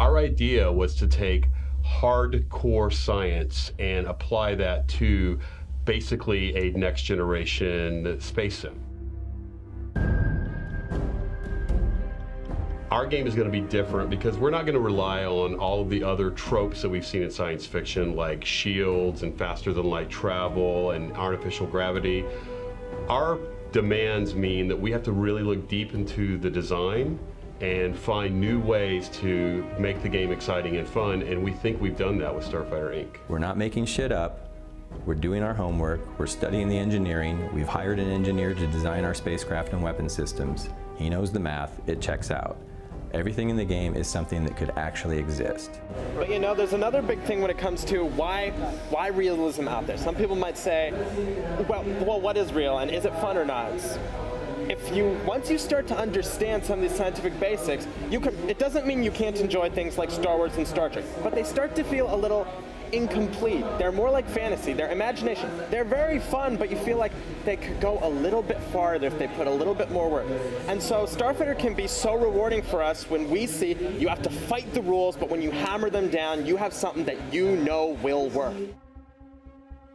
Our idea was to take hardcore science and apply that to basically a next generation space sim. Our game is going to be different because we're not going to rely on all of the other tropes that we've seen in science fiction, like shields and faster than light travel and artificial gravity. Our demands mean that we have to really look deep into the design and find new ways to make the game exciting and fun, and we think we've done that with Starfighter Inc. We're not making shit up. We're doing our homework. We're studying the engineering. We've hired an engineer to design our spacecraft and weapon systems. He knows the math. It checks out. Everything in the game is something that could actually exist. But you know, there's another big thing when it comes to why realism out there. Some people might say, well, what is real and is it fun or not? Once you start to understand some of these scientific basics, it doesn't mean you can't enjoy things like Star Wars and Star Trek, but they start to feel a little incomplete. They're more like fantasy, they're imagination. They're very fun, but you feel like they could go a little bit farther if they put a little bit more work. And so Starfighter can be so rewarding for us when we see you have to fight the rules, but when you hammer them down, you have something that you know will work.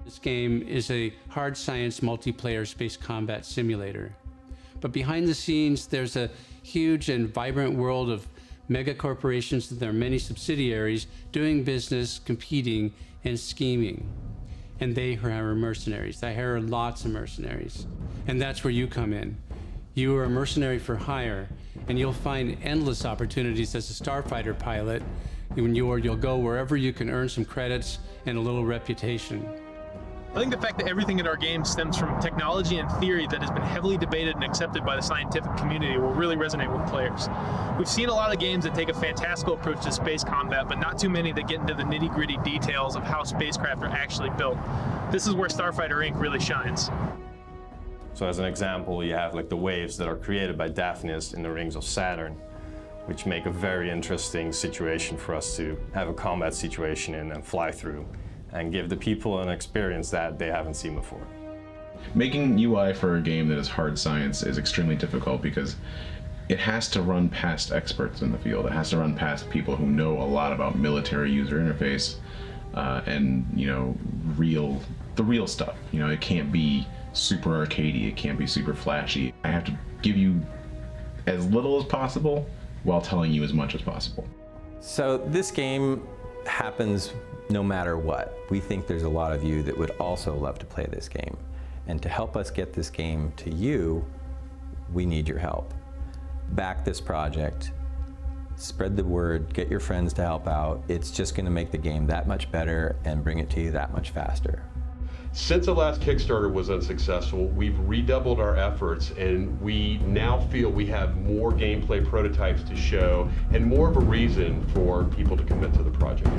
This game is a hard science multiplayer space combat simulator. But behind the scenes, there's a huge and vibrant world of mega corporations and their many subsidiaries doing business, competing, and scheming. And they hire mercenaries. They hire lots of mercenaries. And that's where you come in. You are a mercenary for hire, and you'll find endless opportunities as a starfighter pilot. You'll go wherever you can earn some credits and a little reputation. I think the fact that everything in our game stems from technology and theory that has been heavily debated and accepted by the scientific community will really resonate with players. We've seen a lot of games that take a fantastical approach to space combat, but not too many that get into the nitty-gritty details of how spacecraft are actually built. This is where Starfighter Inc really shines. So as an example, you have like the waves that are created by Daphnis in the rings of Saturn, which make a very interesting situation for us to have a combat situation in and fly through, and give the people an experience that they haven't seen before. Making UI for a game that is hard science is extremely difficult because it has to run past experts in the field. It has to run past people who know a lot about military user interface and, you know, the real stuff. You know, it can't be super arcadey, it can't be super flashy. I have to give you as little as possible while telling you as much as possible. So this game happens no matter what. We think there's a lot of you that would also love to play this game. And to help us get this game to you, we need your help. Back this project, spread the word, get your friends to help out. It's just going to make the game that much better and bring it to you that much faster. Since the last Kickstarter was unsuccessful, we've redoubled our efforts, and we now feel we have more gameplay prototypes to show and more of a reason for people to commit to the project.